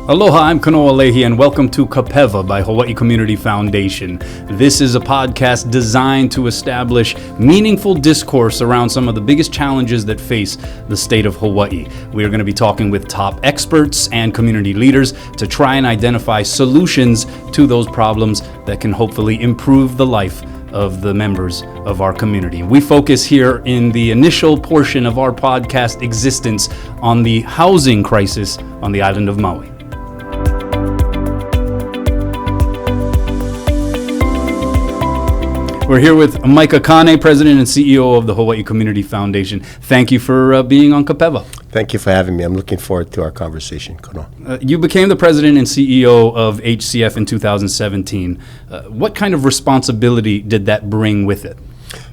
Aloha, I'm Kanoa Leahey, and welcome to Ka Pewa by Hawaii Community Foundation. This is a podcast designed to establish meaningful discourse around some of the biggest challenges that face the state of Hawaii. We are going to be talking with top experts and community leaders to try and identify solutions to those problems that can hopefully improve the life of the members of our community. We focus here in the initial portion of our podcast existence on the housing crisis on the island of Maui. We're here with Micah Kāne, President and CEO of the Hawaii Community Foundation. Thank you for being on Ka Pewa. Thank you for having me. I'm looking forward to our conversation, Kono. You became the President and CEO of HCF in 2017. What kind of responsibility did that bring with it?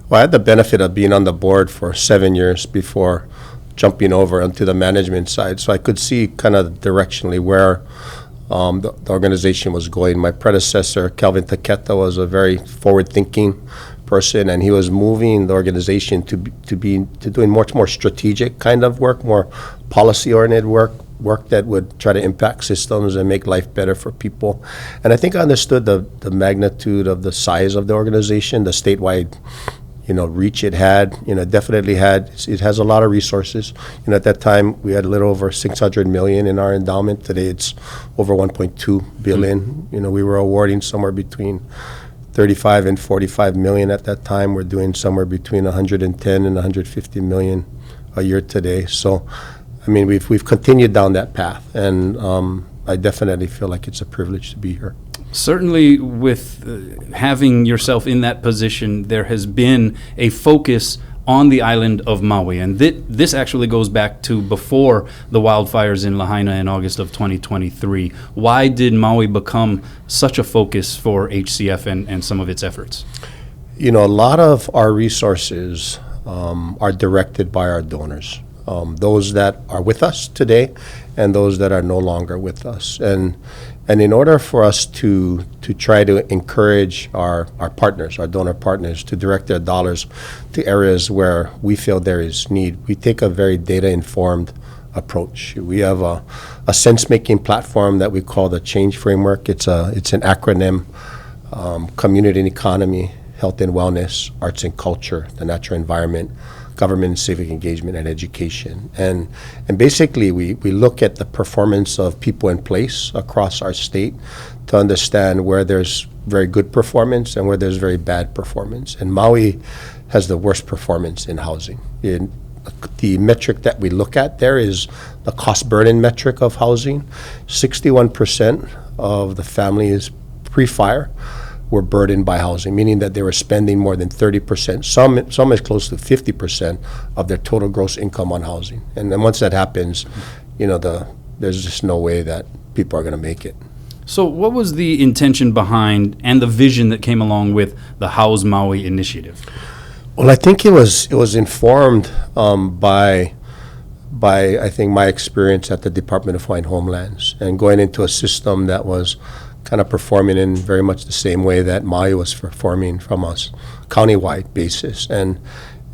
Well, I had the benefit of being on the board for 7 years before jumping over onto the management side, so I could see kind of directionally where the organization was going. My predecessor, Kelvin Taketa, was a very forward-thinking person, and he was moving the organization to doing much more strategic kind of work, more policy-oriented work that would try to impact systems and make life better for people. And I think I understood the magnitude of the size of the organization, the statewide reach it had. Definitely it has a lot of resources. At that time we had a little over 600 million in our endowment. Today it's over 1.2 billion. We were awarding somewhere between 35 and 45 million at that time. We're doing somewhere between 110 and 150 million a year today. So we've continued down that path, and I definitely feel like it's a privilege to be here. Certainly, with having yourself in that position, there has been a focus on the island of Maui. And this actually goes back to before the wildfires in Lahaina in August of 2023. Why did Maui become such a focus for HCF and some of its efforts? A lot of our resources are directed by our donors, those that are with us today and those that are no longer with us. And in order for us to try to encourage our partners, our donor partners, to direct their dollars to areas where we feel there is need, we take a very data-informed approach. We have a sense-making platform that we call the Change Framework. It's an acronym: community and economy, health and wellness, arts and culture, the natural environment, government and civic engagement, and education. And basically we look at the performance of people in place across our state to understand where there's very good performance and where there's very bad performance. And Maui has the worst performance in housing. The metric that we look at there is the cost burden metric of housing. 61% of the families pre-fire were burdened by housing, meaning that they were spending more than 30%, some as close to 50% of their total gross income on housing. And then once that happens, there's just no way that people are going to make it. So what was the intention behind and the vision that came along with the House Maui initiative? Well, I think it was informed by I think my experience at the Department of Hawaii and Homelands, and going into a system that was kind of performing in very much the same way that Maui was performing from a county-wide basis. And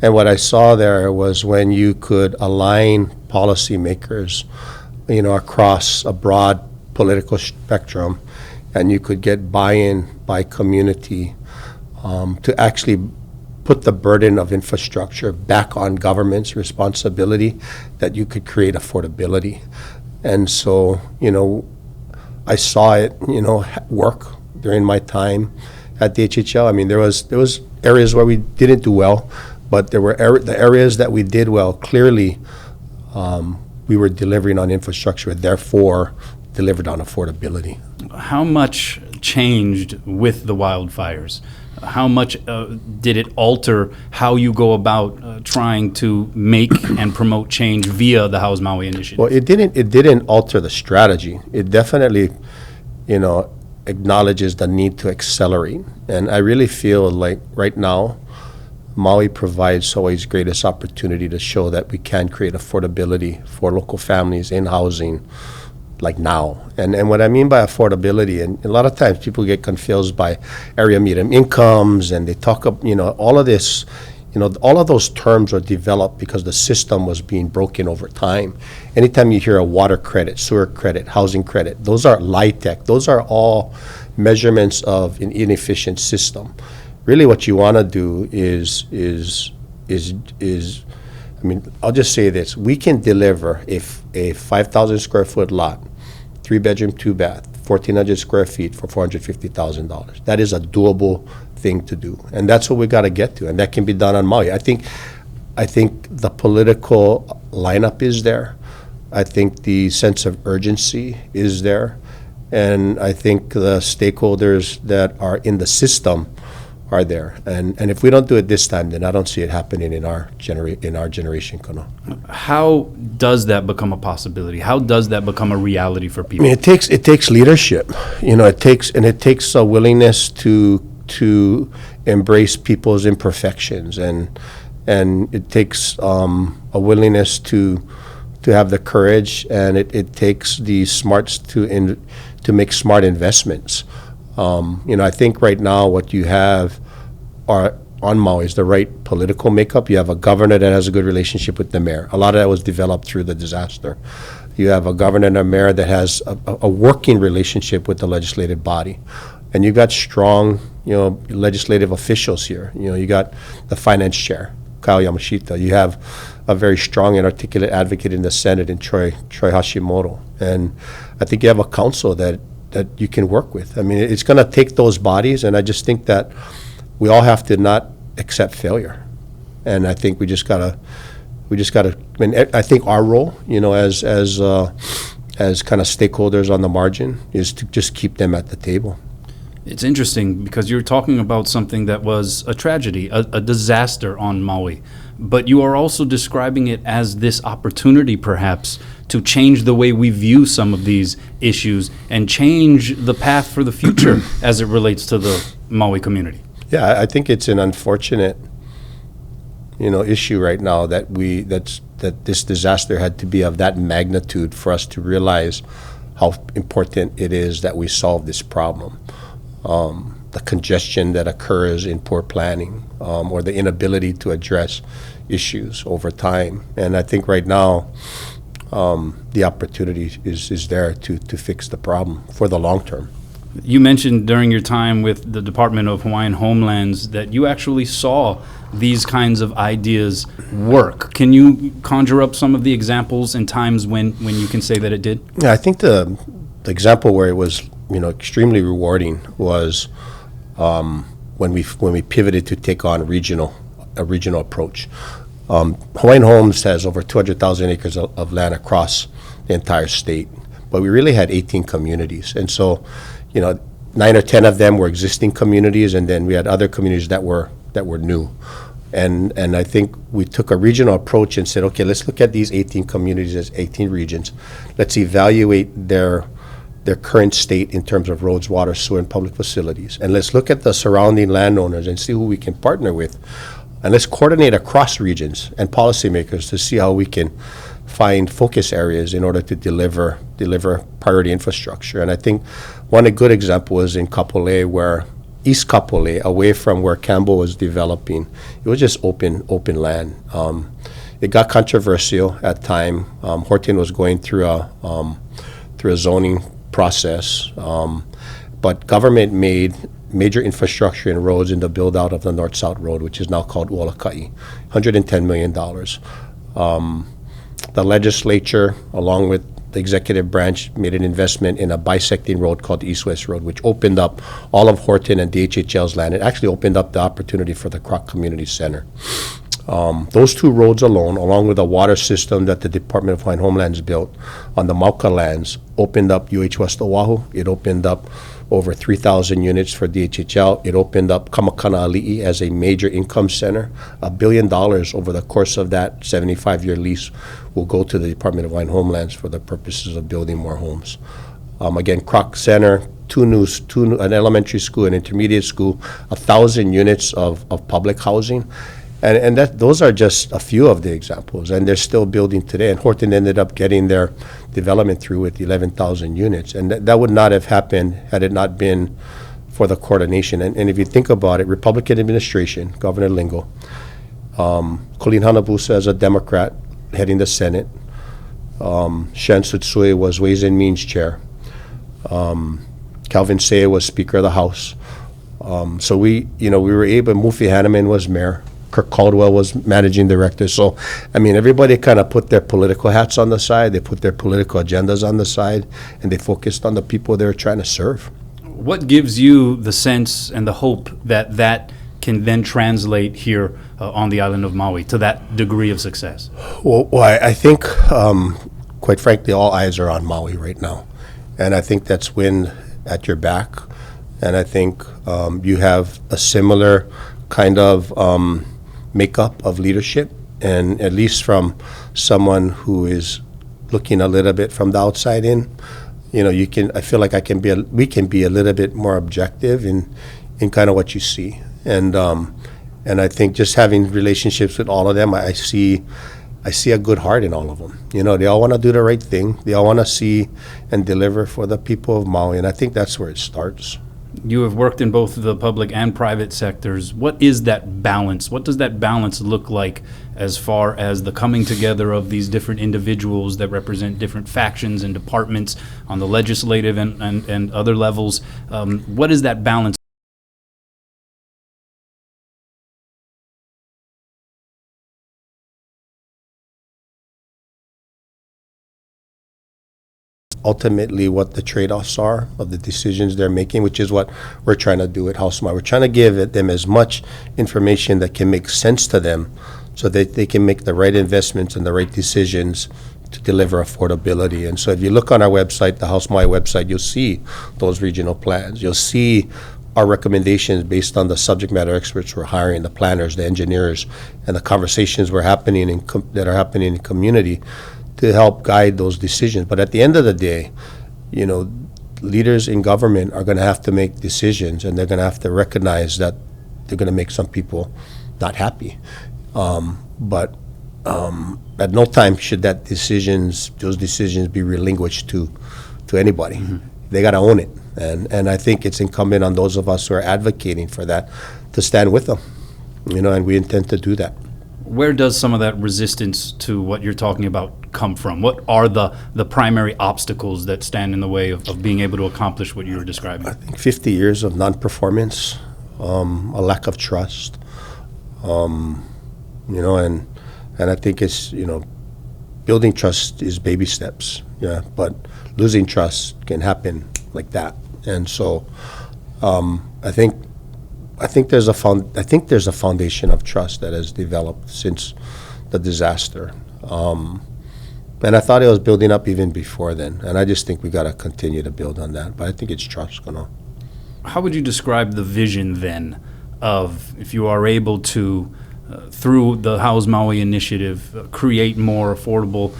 what I saw there was when you could align policymakers, across a broad political spectrum, and you could get buy-in by community to actually put the burden of infrastructure back on government's responsibility, that you could create affordability. And so, I saw it, work during my time at the HHL. There was areas where we didn't do well, but there were the areas that we did well. Clearly, we were delivering on infrastructure, therefore delivered on affordability. How much changed with the wildfires? How much did it alter how you go about trying to make and promote change via the House Maui initiative? Well, it didn't alter the strategy. It definitely, acknowledges the need to accelerate. And I really feel like right now, Maui provides Hawaii's greatest opportunity to show that we can create affordability for local families in housing, like now. And what I mean by affordability, and a lot of times people get confused by area median incomes, and they talk up, all of this, all of those terms were developed because the system was being broken over time. Anytime you hear a water credit, sewer credit, housing credit, those are LIHTC. Those are all measurements of an inefficient system. Really what you want to do is I'll just say this. We can deliver a 5,000 square foot lot, 3-bedroom, 2-bath, 1,400 square feet for $450,000. That is a doable thing to do, and that's what we got to get to, and that can be done on Maui. I think the political lineup is there. I think the sense of urgency is there, and I think the stakeholders that are in the system are there. And if we don't do it this time, then I don't see it happening in our generation, Kanoa. How does that become a possibility? How does that become a reality for people? I mean, it takes leadership. It takes a willingness to embrace people's imperfections, and it takes a willingness to have the courage, and it takes the smarts to make smart investments. I think right now what you have on Maui is the right political makeup. You have a governor that has a good relationship with the mayor. A lot of that was developed through the disaster. You have a governor and a mayor that has a working relationship with the legislative body. And you got strong, legislative officials here. You got the finance chair, Kyle Yamashita. You have a very strong and articulate advocate in the Senate in Troy Hashimoto. And I think you have a council that you can work with. I mean, it's going to take those bodies, and I just think that we all have to not accept failure. And I think we just gotta. I mean, I think our role, as kind of stakeholders on the margin, is to just keep them at the table. It's interesting because you're talking about something that was a tragedy, a disaster on Maui, but you are also describing it as this opportunity, perhaps, to change the way we view some of these issues and change the path for the future as it relates to the Maui community. Yeah, I think it's an unfortunate, issue right now that this disaster had to be of that magnitude for us to realize how important it is that we solve this problem. The congestion that occurs in poor planning, or the inability to address issues over time. And I think right now, the opportunity is there to fix the problem for the long term. You mentioned during your time with the Department of Hawaiian Homelands that you actually saw these kinds of ideas work. Can you conjure up some of the examples and times when you can say that it did? Yeah, I think the example where it was extremely rewarding was when we pivoted to take on a regional approach. Hawaiian Homes has over 200,000 acres of land across the entire state, but we really had 18 communities, and so 9 or 10 of them were existing communities, and then we had other communities that were new. And I think we took a regional approach and said, okay, let's look at these 18 communities as 18 regions. Let's evaluate their current state in terms of roads, water, sewer, and public facilities. And let's look at the surrounding landowners and see who we can partner with. And let's coordinate across regions and policymakers to see how we can find focus areas in order to deliver priority infrastructure. And I think one good example was in Kapoi, where East Kapoi, away from where Campbell was developing, it was just open land. It got controversial at time. Horton was going through a zoning process, but government made major infrastructure and roads in the build-out of the North-South Road, which is now called Uolaka'i, $110 million. The legislature, along with the executive branch, made an investment in a bisecting road called the East-West Road, which opened up all of Horton and DHHL's land. It actually opened up the opportunity for the Kroc Community Center. Those two roads alone, along with a water system that the Department of Hawaiian Homelands built on the Mauka lands, opened up UH West Oahu. It opened up over 3,000 units for DHHL. It opened up Kanoa Leahey as a major income center. $1 billion over the course of that 75-year lease will go to the Department of Hawaiian Homelands for the purposes of building more homes. Again, Kroc Center, an elementary school, an intermediate school, 1,000 units of public housing. And those are just a few of the examples, and they're still building today. And Horton ended up getting their development through with 11,000 units, and that would not have happened had it not been for the coordination. And if you think about it, Republican administration, Governor Lingo, Colleen Hanabusa as a Democrat heading the Senate. Shan Tsutsui was Ways and Means Chair. Calvin Say was Speaker of the House. So we were able, Mufi Hanneman was Mayor. Kirk Caldwell was Managing Director. So, I mean, everybody kind of put their political hats on the side, they put their political agendas on the side, and they focused on the people they were trying to serve. What gives you the sense and the hope that that can then translate here on the island of Maui to that degree of success? Well, I think, quite frankly, all eyes are on Maui right now. And I think that's wind at your back. And I think you have a similar kind of makeup of leadership, and at least from someone who is looking a little bit from the outside in, I feel like we can be a little bit more objective in kind of what you see. And I think just having relationships with all of them, I see a good heart in all of them. They all want to do the right thing. They all want to see and deliver for the people of Maui, and I think that's where it starts. You have worked in both the public and private sectors. What is that balance? What does that balance look like as far as the coming together of these different individuals that represent different factions and departments on the legislative and other levels? What is that balance? Ultimately what the trade-offs are of the decisions they're making, which is what we're trying to do at House Maui. We're trying to give them as much information that can make sense to them so that they can make the right investments and the right decisions to deliver affordability. And so if you look on our website, the House Maui website, you'll see those regional plans. You'll see our recommendations based on the subject matter experts we're hiring, the planners, the engineers, and the conversations that are happening in the community to help guide those decisions. But at the end of the day, leaders in government are going to have to make decisions, and they're going to have to recognize that they're going to make some people not happy. But at no time should those decisions be relinquished to anybody. Mm-hmm. They got to own it, and I think it's incumbent on those of us who are advocating for that to stand with them. And we intend to do that. Where does some of that resistance to what you're talking about come from? What are the primary obstacles that stand in the way of being able to accomplish what you were describing? I think 50 years of non-performance, a lack of trust, and I think it's, building trust is baby steps, but losing trust can happen like that. And so I think there's a foundation of trust that has developed since the disaster, and I thought it was building up even before then. And I just think we got to continue to build on that. But I think it's trust, How would you describe the vision then of, if you are able to, through the House Maui initiative, create more affordable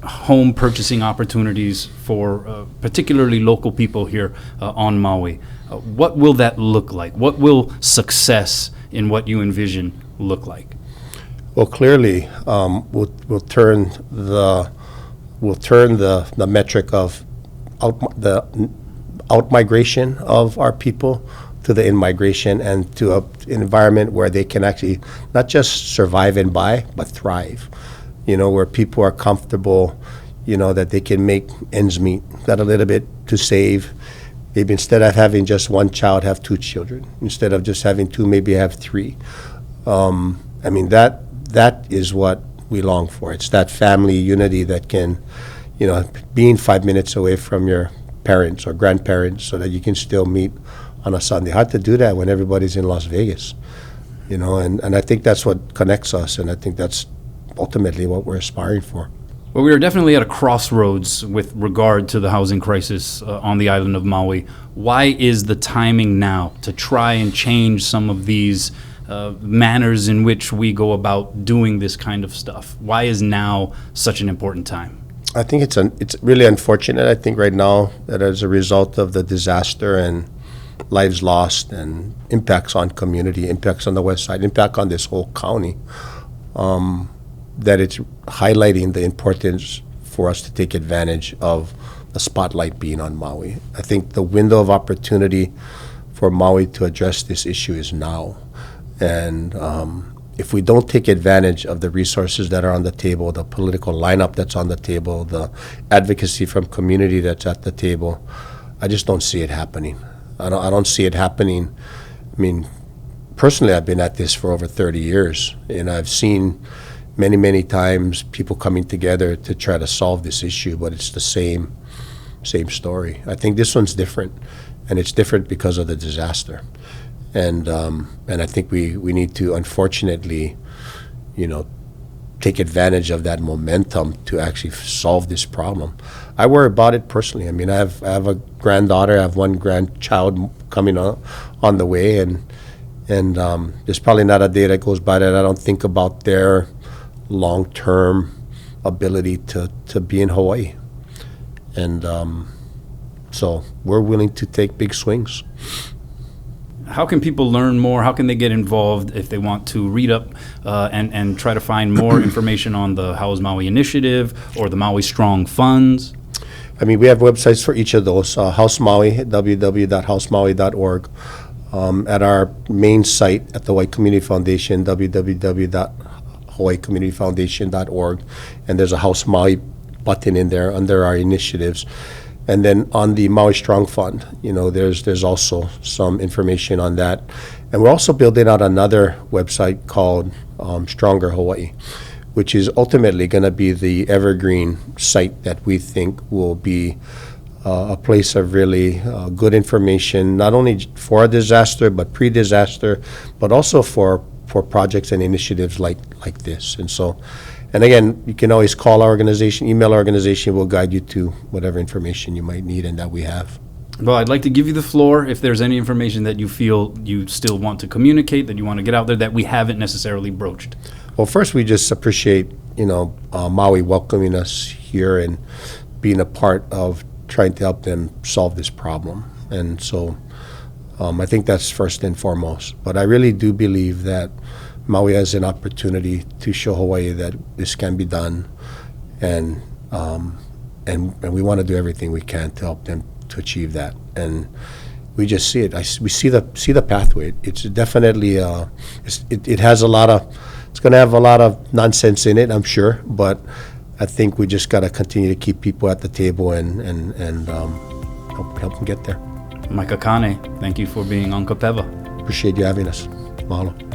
home purchasing opportunities for particularly local people here on Maui? What will that look like? What will success in what you envision look like? Well, clearly, we'll turn the metric of the out-migration of our people to the in-migration, and to an environment where they can actually not just survive and buy, but thrive. Where people are comfortable, that they can make ends meet, got a little bit to save. Maybe instead of having just one child, have two children. Instead of just having two, maybe have three. That is what we long for. It's that family unity that can, being 5 minutes away from your parents or grandparents so that you can still meet on a Sunday. Hard to do that when everybody's in Las Vegas, and I think that's what connects us, and I think that's ultimately what we're aspiring for. Well, we are definitely at a crossroads with regard to the housing crisis on the island of Maui. Why is the timing now to try and change some of these manners in which we go about doing this kind of stuff? Why is now such an important time? I think it's really unfortunate. I think right now that as a result of the disaster and lives lost and impacts on community, impacts on the west side, impact on this whole county, that it's highlighting the importance for us to take advantage of the spotlight being on Maui. I think the window of opportunity for Maui to address this issue is now. And if we don't take advantage of the resources that are on the table, the political lineup that's on the table, the advocacy from community that's at the table, I just don't see it happening. I don't see it happening. I mean, personally, I've been at this for over 30 years, and I've seen many times people coming together to try to solve this issue, but it's the same story. I think this one's different, and it's different because of the disaster. And I think we need to, unfortunately, take advantage of that momentum to actually solve this problem. I worry about it personally. I mean, I have a granddaughter, I have one grandchild coming on the way, and there's probably not a day that goes by that I don't think about their long-term ability to be in Hawaii. And so we're willing to take big swings. How can people learn more? How can they get involved if they want to read up and try to find more information on the House Maui initiative or the Maui Strong funds? I mean, we have websites for each of those. House Maui, www.housemaui.org. At our main site at the Hawaii Community Foundation, www.hawaiicommunityfoundation.org. And there's a House Maui button in there under our initiatives. And then on the Maui Strong Fund, there's also some information on that. And we're also building out another website called Stronger Hawaii, which is ultimately going to be the evergreen site that we think will be a place of really good information, not only for a disaster, but pre-disaster, but also for projects and initiatives like this. And again, you can always call our organization, email our organization, we'll guide you to whatever information you might need and that we have. Well, I'd like to give you the floor if there's any information that you feel you still want to communicate, that you want to get out there that we haven't necessarily broached. Well, first, we just appreciate, Maui welcoming us here and being a part of trying to help them solve this problem. And so I think that's first and foremost. But I really do believe that Maui has an opportunity to show Hawaii that this can be done, and we want to do everything we can to help them to achieve that. And we just see it. We see the pathway. It's definitely it has a lot of. It's going to have a lot of nonsense in it, I'm sure, but I think we just got to continue to keep people at the table and help them get there. Micah Kāne, thank you for being on Ka Pewa. Appreciate you having us. Mahalo.